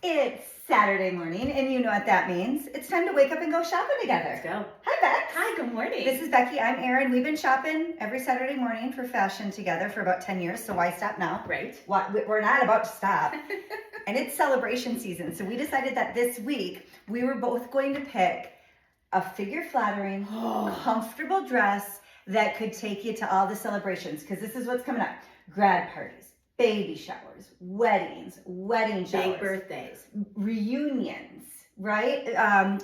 It's Saturday morning, and you know what that means. It's time to wake up and go shopping together. Let's go. Hi, Bex. Hi, good morning. This is Becky. I'm Erin. We've been shopping every Saturday morning for fashion together for about 10 years, so why stop now? Right. We're not about to stop. And it's celebration season, so we decided that this week we were both going to pick a figure-flattering, comfortable dress that could take you to all the celebrations, because this is what's coming up. Grad parties, baby showers, weddings, wedding showers, Big birthdays, reunions, right?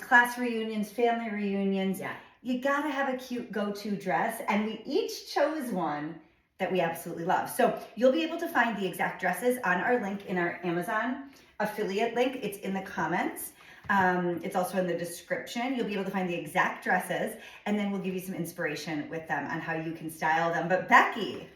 Class reunions, family reunions. Yeah. You gotta have a cute go-to dress, and we each chose one that we absolutely love. So you'll be able to find the exact dresses on our link in our Amazon affiliate link. It's in the comments. It's also in the description. You'll be able to find the exact dresses, and then we'll give you some inspiration with them on how you can style them. But Becky,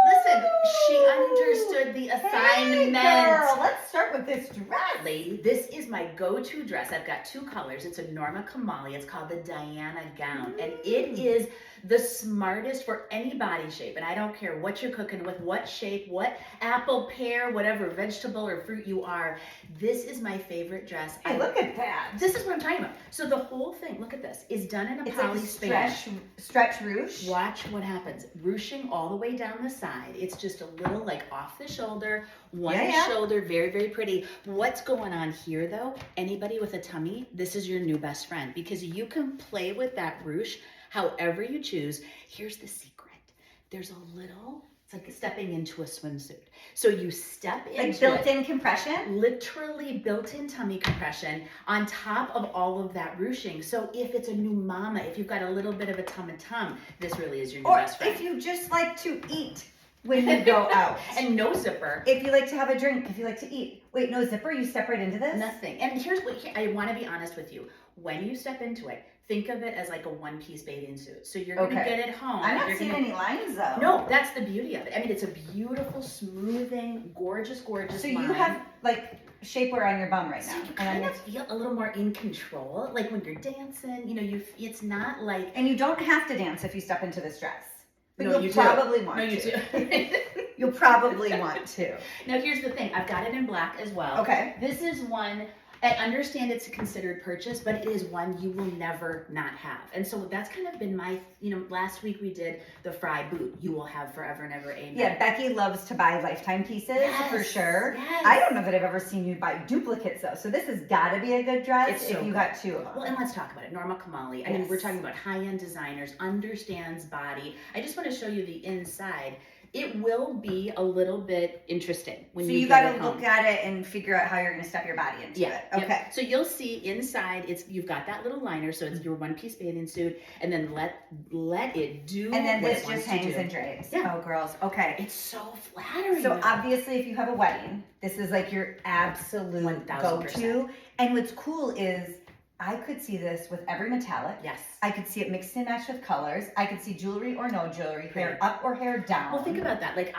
listen, she understood the assignment. hey girl, let's start with this dress. Lady, this is my go-to dress. I've got two colors. It's a Norma Kamali. It's called the Diana gown, and it is the smartest for any body shape. And I don't care what you're cooking with, what shape, what apple, pear, whatever vegetable or fruit you are. This is my favorite dress. Hey, look at that. This is what I'm talking about. So the whole thing, look at this, is done in a poly span. Stretch ruche. Watch what happens. Ruching all the way down the side. It's just a little like off the shoulder, one shoulder, very, very pretty. What's going on here though, anybody with a tummy, this is your new best friend, because you can play with that ruche however you choose. Here's the secret. There's a little, it's like stepping into a swimsuit. So you step into like built-in compression? Literally built-in tummy compression on top of all of that ruching. So if it's a new mama, if you've got a little bit of a tum, this really is your new best friend. Or if you just like to eat when you go out. And no zipper. If you like to have a drink, if you like to eat. Wait, no zipper? You step right into this? Nothing. And here's what, I want to be honest with you. When you step into it, think of it as like a one-piece bathing suit. So you're going to get it home. I'm not seeing any lines though. No, that's the beauty of it. I mean, it's a beautiful, smoothing, gorgeous So line. you have like shapewear on your bum right now. So you kind of feel a little more in control. Like when you're dancing, you know, it's not like... And you don't have to dance if you step into this dress. But no, you'll probably want to. No, you do. You'll probably want to. Now, here's the thing. I've got it in black as well. Okay. This is one, I understand it's a considered purchase, but it is one you will never not have. And so that's kind of been my, you know, last week we did the Fry boot. You will have forever and ever, amen. Yeah, Becky loves to buy lifetime pieces for sure. Yes. I don't know that I've ever seen you buy duplicates though. So this has got to be a good dress if you got two of them. Well, and let's talk about it. Norma Kamali. I mean, we're talking about high-end designers, understands body. I just want to show you the inside. It will be a little bit interesting when you got get it to home. look at it and figure out how you're going to step your body into it. Okay. Yep. So you'll see inside you've got that little liner, so it's your one-piece bathing suit, and then let it do. And then what this it wants just to hangs do. and drapes. Yeah. Oh, girls. Okay. It's so flattering. So obviously, if you have a wedding, this is like your absolute 1000%. go-to. And what's cool is I could see this with every metallic. Yes. I could see it mixed and matched with colors. I could see jewelry or no jewelry, hair up or hair down. Well, think about that. Like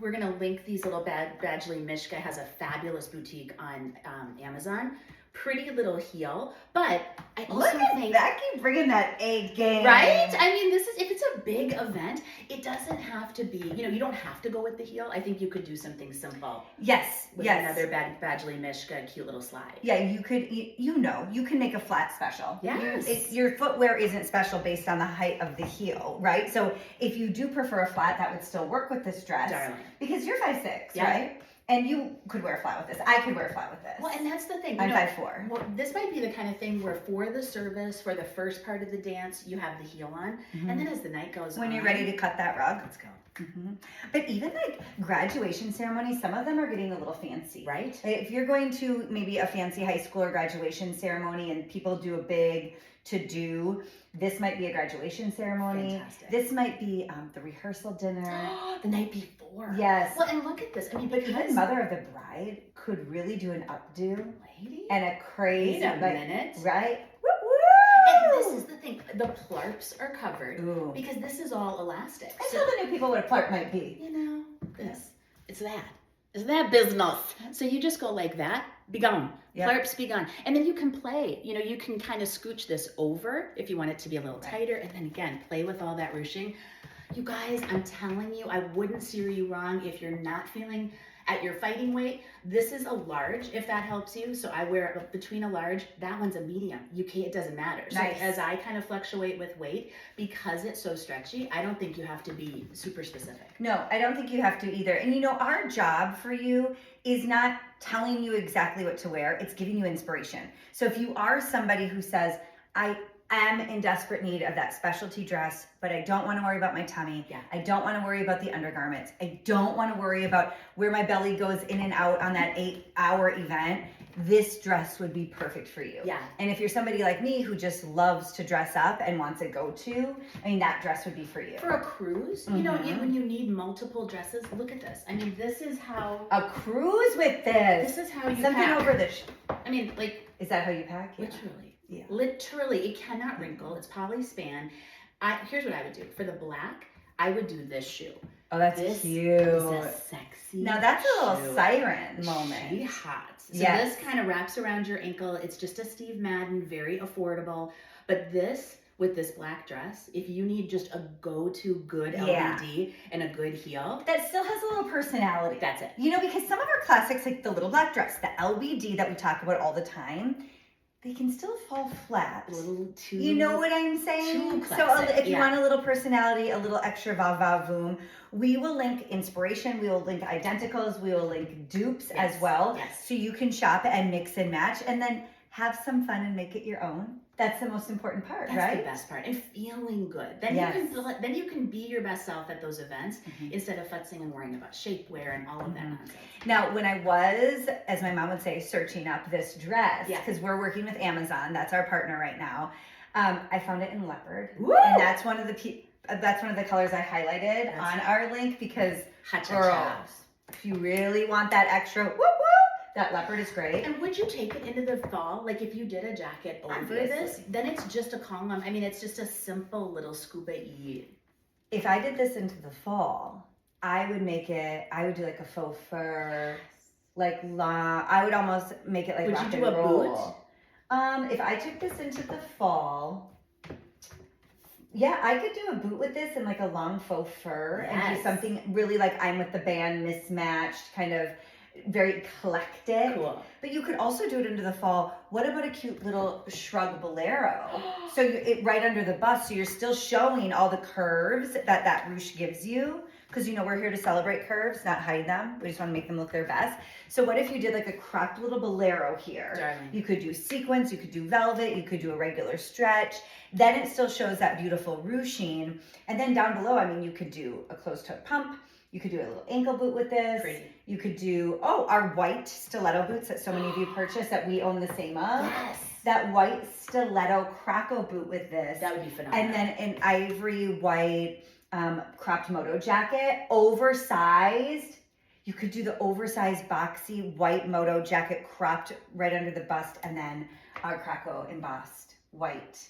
we're going to link these little Badgley Mishka has a fabulous boutique on Amazon. Pretty little heel, but I also Look at think Becky bringing that A game. right? I mean, if it's a big event, it doesn't have to be, you know, you don't have to go with the heel. I think you could do something simple. Yes. With another Badgley Mishka cute little slide. Yeah, you could, you can make a flat special. Yes. Your footwear isn't special based on the height of the heel, right? So if you do prefer a flat, that would still work with this dress. Darling. Because you're 5'6", right? And you could wear a flat with this. I could wear a flat with this. Well, and that's the thing. I'm 5'4". Well, this might be the kind of thing where for the service, for the first part of the dance, you have the heel on. And then as the night goes on. When you're ready to cut that rug. Let's go. But even like graduation ceremonies, some of them are getting a little fancy. Right. If you're going to maybe a fancy high school or graduation ceremony and people do a big to-do, this might be a graduation ceremony. Fantastic. This might be the rehearsal dinner. The night before. Yes. Well, and look at this. I mean, But even mother of the bride could really do an updo lady, and a crazy, wait a minute. right? And this is the thing. The plarps are covered because this is all elastic. I tell the new people what a plarp might be. You know, it's that business. So you just go like that, be gone. Yep. Plarps be gone. And then you can play. You know, you can kind of scooch this over if you want it to be a little tighter. And then again, play with all that ruching. You guys, I'm telling you, I wouldn't steer you wrong if you're not feeling at your fighting weight, this is a large, if that helps you. So I wear it between a large, that one's a medium. It doesn't matter. So Nice. as I kind of fluctuate with weight, because it's so stretchy, I don't think you have to be super specific. No, I don't think you have to either. And our job for you is not telling you exactly what to wear, it's giving you inspiration. So if you are somebody who says, I am in desperate need of that specialty dress, but I don't want to worry about my tummy. Yeah. I don't want to worry about the undergarments. I don't want to worry about where my belly goes in and out on that 8-hour event. This dress would be perfect for you. Yeah. And if you're somebody like me who just loves to dress up and wants a go-to, that dress would be for you. For a cruise, when you need multiple dresses, look at this. This is how A cruise with this. This is how you Something pack. over this. Is that how you pack? Yeah. literally. Yeah. Literally, it cannot wrinkle. It's polyspan. Here's what I would do. For the black, I would do this shoe. Oh, that's This cute. is a sexy Now that's a little shoe. siren moment. She hot. So Yes. this kind of wraps around your ankle. It's just a Steve Madden, very affordable. But this, with this black dress, if you need just a go-to good Yeah. LBD and a good heel, That still has a little personality. that's it. Because some of our classics, like the little black dress, the LBD that we talk about all the time, they can still fall flat. A little too. You know what I'm saying? Too So classic, if you yeah. want a little personality, a little extra va-va-voom, we will link inspiration, we will link identicals, we will link dupes as Yes, well. yes. So you can shop and mix and match and then have some fun and make it your own. That's the most important part, That's right? the best part, and feeling good. Yes. Then you can be your best self at those events Mhm. instead of futzing and worrying about shapewear and all of that Mhm. nonsense. Now, when I was, as my mom would say, searching up this dress, Yeah. because we're working with Amazon, that's our partner right now, I found it in leopard. Woo! And that's one of the colors I highlighted That's on our link because Ha-cha-cha. girls, if you really want that extra whoop whoop, that leopard is great. And would you take it into the fall? Like if you did a jacket over Obviously. this, then it's just a column. It's just a simple little scuba-y. If I did this into the fall, I would do like a faux fur, like I would almost make it like Would rock you do and a roll. If I took this into the fall, yeah, I could do a boot with this and like a long faux fur and do Yes. something really like I'm with the band mismatched, kind of very eclectic. Cool. But you could also do it into the fall. What about a cute little shrug bolero? So it right under the bust, so you're still showing all the curves that ruche gives you. Because we're here to celebrate curves, not hide them. We just want to make them look their best. So what if you did like a cropped little bolero here? Darling. You could do sequins, you could do velvet, you could do a regular stretch. Then it still shows that beautiful ruching. And then down below, you could do a closed-toe pump. You could do a little ankle boot with this. Pretty. You could do, our white stiletto boots that so many of you purchased that we own the same of. Yes. That white stiletto Krakow boot with this. That would be phenomenal. And then an ivory white cropped moto jacket, oversized. You could do the oversized boxy white moto jacket cropped right under the bust, and then our Krakow embossed white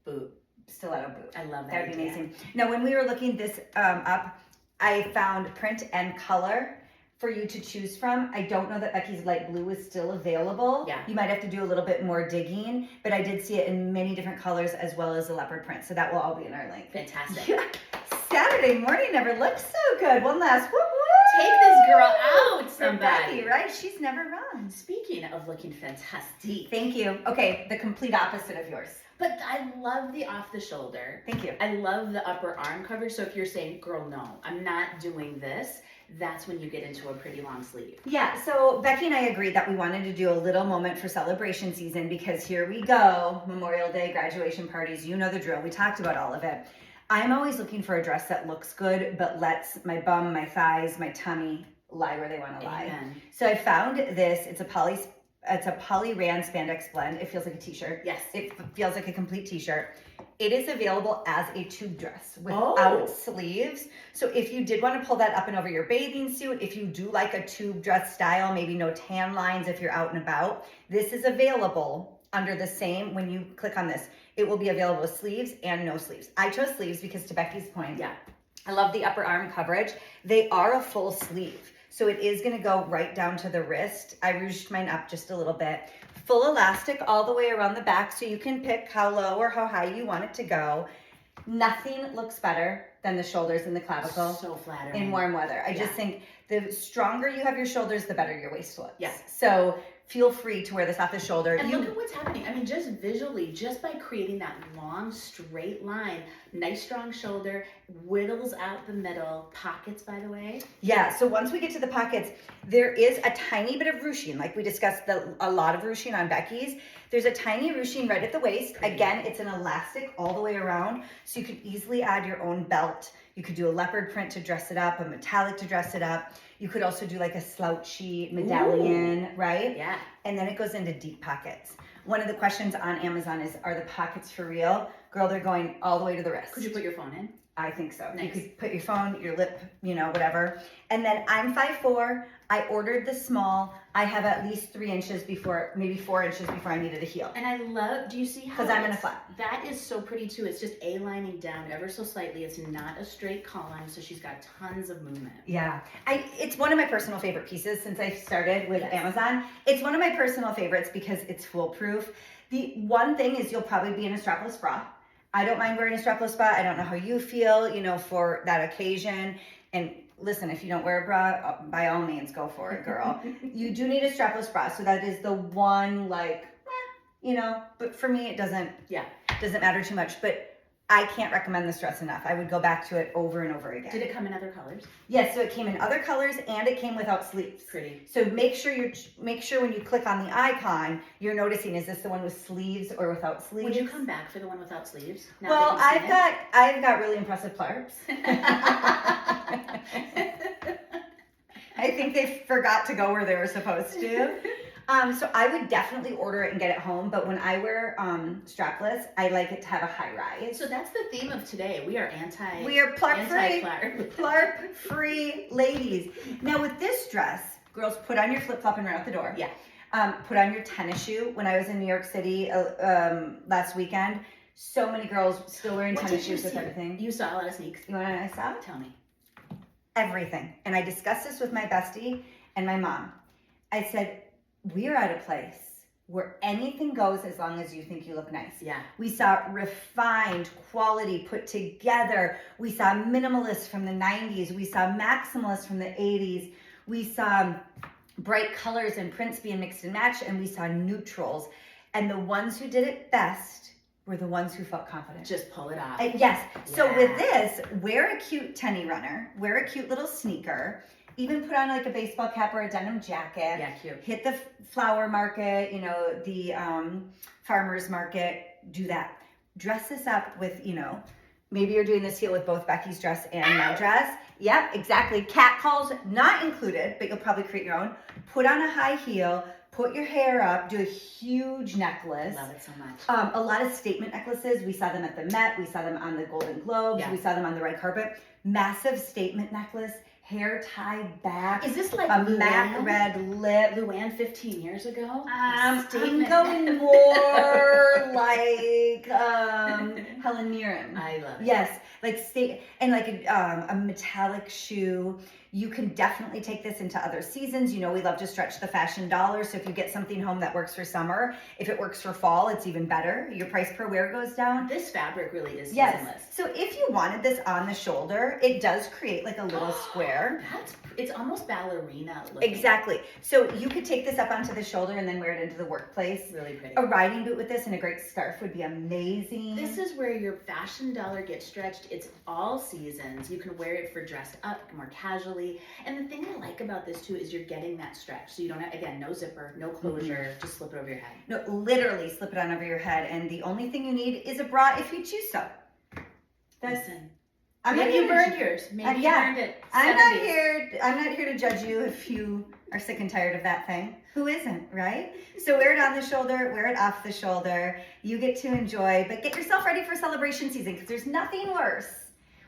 boot. stiletto boot. I love that. That would be idea. amazing. Now, when we were looking this up, I found print and color for you to choose from. I don't know that Becky's light blue is still available. Yeah. You might have to do a little bit more digging, but I did see it in many different colors as well as the leopard print. So that will all be in our link. Fantastic. Yeah. Saturday morning never looked so good. One last whoop whoop. Take this girl out, For Becky, somebody. right? She's never run. Speaking of looking fantastic, Thank you. Okay, the complete opposite of yours. but I love the off the shoulder. Thank you. I love the upper arm coverage. So if you're saying, girl, no, I'm not doing this, that's when you get into a pretty long sleeve. Yeah, so Becky and I agreed that we wanted to do a little moment for celebration season because here we go, Memorial Day, graduation parties, you know the drill. We talked about all of it. I'm always looking for a dress that looks good but lets my bum, my thighs, my tummy lie where they want to lie. Amen. So I found this. It's a poly ran spandex blend. It feels like a t-shirt. Yes. It feels like a complete t-shirt. It is available as a tube dress without Oh. sleeves. So if you did want to pull that up and over your bathing suit, if you do like a tube dress style, maybe no tan lines if you're out and about, this is available under the same, when you click on this, it will be available with sleeves and no sleeves. I chose sleeves because to Becky's point, Yeah. I love the upper arm coverage. They are a full sleeve. So it is gonna go right down to the wrist. I ruched mine up just a little bit. Full elastic all the way around the back, so you can pick how low or how high you want it to go. Nothing looks better than the shoulders and the clavicle So flattering. in warm weather. I Yeah. just think The stronger you have your shoulders, the better your waist looks. Yeah. So feel free to wear this off the shoulder. And look at what's happening. I mean, just visually, just by creating that long, straight line, nice, strong shoulder, whittles out the middle. Pockets, by the way. Yeah, so once we get to the pockets, there is a tiny bit of ruching. Like we discussed a lot of ruching on Becky's. There's a tiny ruching right at the waist. Again, it's an elastic all the way around, so you could easily add your own belt. You could do a leopard print to dress it up, a metallic to dress it up. You could also do like a slouchy medallion, right? Yeah. And then it goes into deep pockets. One of the questions on Amazon is, are the pockets for real? Girl, they're going all the way to the wrist. Could you put your phone in? I think so. Nice. You could put your phone, your lip, whatever. And then I'm 5'4". I ordered the small. I have at least 3 inches before, maybe 4 inches before I needed a heel. And I love, do you see how? Because I'm in a flat. That is so pretty too. It's just A-lining down ever so slightly. It's not a straight collar, so she's got tons of movement. Yeah. It's one of my personal favorite pieces since I started with Yes. Amazon. It's one of my personal favorites because it's foolproof. The one thing is you'll probably be in a strapless bra. I don't mind wearing a strapless bra. I don't know how you feel, for that occasion. And listen, if you don't wear a bra, by all means, go for it, girl. You do need a strapless bra. So that is the one, but for me, it doesn't matter too much. But I can't recommend this dress enough. I would go back to it over and over again. Did it come in other colors? Yes, so it came in other colors and it came without sleeves. Pretty. So make sure when you click on the icon, you're noticing, is this the one with sleeves or without sleeves? Would you come back for the one without sleeves? now Well, that you've seen I've got really impressive plarps. I think they forgot to go where they were supposed to. So I would definitely order it and get it home. But when I wear strapless, I like it to have a high rise. So that's the theme of today. We are We are plarp free. anti-plarp. Plarp free ladies. Now with this dress, girls, put on your flip flop and run out the door. Yeah. Put on your tennis shoe. When I was in New York City last weekend, so many girls still wearing What tennis did you shoes with see? everything. You saw a lot of sneaks. You want to know what I saw? Tell me. Everything. And I discussed this with my bestie and my mom. I said, we are at a place where anything goes as long as you think you look nice. Yeah. We saw refined quality put together. We saw minimalist from the 90s. We saw maximalist from the 80s. We saw bright colors and prints being mixed and matched, and we saw neutrals. And the ones who did it best were the ones who felt confident. Just pull it off. Yes. So Yeah. with this, wear a cute tenny runner, wear a cute little sneaker, even put on like a baseball cap or a denim jacket. Yeah, cute. Hit the flower market, the farmer's market, do that. Dress this up with, maybe you're doing this heel with both Becky's dress and my dress. Yep, exactly. Cat calls not included, but you'll probably create your own. Put on a high heel, put your hair up, do a huge necklace. Love it so much. A lot of statement necklaces. We saw them at the Met. We saw them on the Golden Globes. Yeah. We saw them on the red carpet. Massive statement necklace, hair tied back. Is this like a matte red lip? Luann 15 years ago? I'm Statement. going more like Helen Mirren. I love it. Yes, like and like a metallic shoe. You can definitely take this into other seasons. We love to stretch the fashion dollar. So if you get something home that works for summer, if it works for fall, it's even better. Your price per wear goes down. This fabric really is Yes. seasonless. So if you wanted this on the shoulder, it does create like a little square. It's almost ballerina looking. Exactly. So you could take this up onto the shoulder and then wear it into the workplace. Really pretty. A riding boot with this and a great scarf would be amazing. This is where your fashion dollar gets stretched. It's all seasons. You can wear it for dressed up, more casually. And the thing I like about this too is you're getting that stretch. So you don't have, again, no zipper, no closure, just slip it over your head. No, literally slip it on over your head. And the only thing you need is a bra if you choose so. Listen, I'm not maybe here you to burned ju- yours. Maybe yeah. you burned it. I'm not 70s. here to judge you if you are sick and tired of that thing. Who isn't, right? So wear it on the shoulder, wear it off the shoulder. You get to enjoy, but get yourself ready for celebration season because there's nothing worse.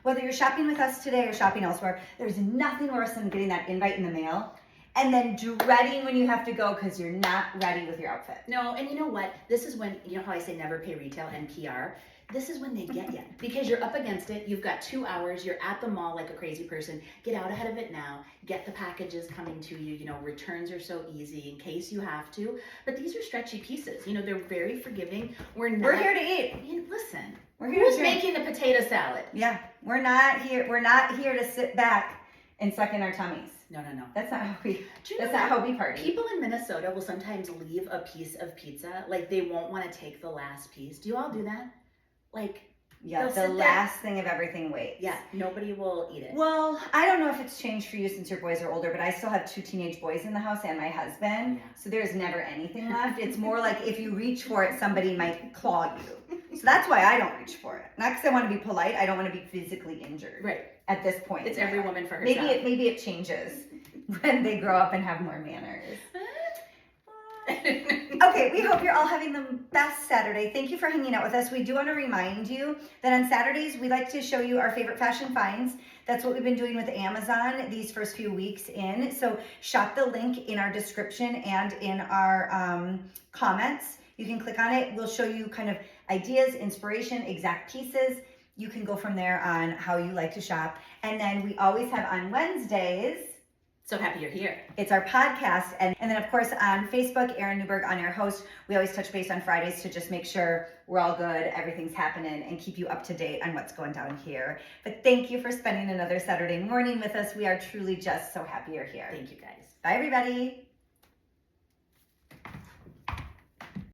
Whether you're shopping with us today or shopping elsewhere, there's nothing worse than getting that invite in the mail and then dreading when you have to go because you're not ready with your outfit. No, and you know what? This is when, you know how I say never pay retail and PR? This is when they get you because you're up against it. You've got 2 hours. You're at the mall like a crazy person. Get out ahead of it now. Get the packages coming to you. Returns are so easy in case you have to. But these are stretchy pieces. They're very forgiving. We're here to eat. Listen, We're here who's to drink. making the potato salad? Yeah, we're not here to sit back and suck in our tummies. No. That's not how we. Do you That's know not that how we party. people in Minnesota will sometimes leave a piece of pizza, like they won't want to take the last piece. Do you all do that? Like, Yeah, they'll the sit there- last thing of everything waits. yeah, nobody will eat it. Well, I don't know if it's changed for you since your boys are older, but I still have 2 teenage boys in the house and my husband. Yeah. So there's never anything left. It's more like if you reach for it, somebody might claw you. So that's why I don't reach for it. Not because I want to be polite. I don't want to be physically injured. Right. At this point. It's in my every life. woman for herself. Maybe it changes when they grow up and have more manners. Okay, we hope you're all having the best Saturday. Thank you for hanging out with us. We do want to remind you that on Saturdays, we like to show you our favorite fashion finds. That's what we've been doing with Amazon these first few weeks in. So shop the link in our description and in our comments. You can click on it. We'll show you kind of ideas, inspiration, exact pieces. You can go from there on how you like to shop. And then we always have on Wednesdays, So happy you're here. it's our podcast. And then, of course, on Facebook, Erin Newberg on our host. We always touch base on Fridays to just make sure we're all good, everything's happening, and keep you up to date on what's going down here. But thank you for spending another Saturday morning with us. We are truly just so happy you're here. Thank you guys. Bye, everybody.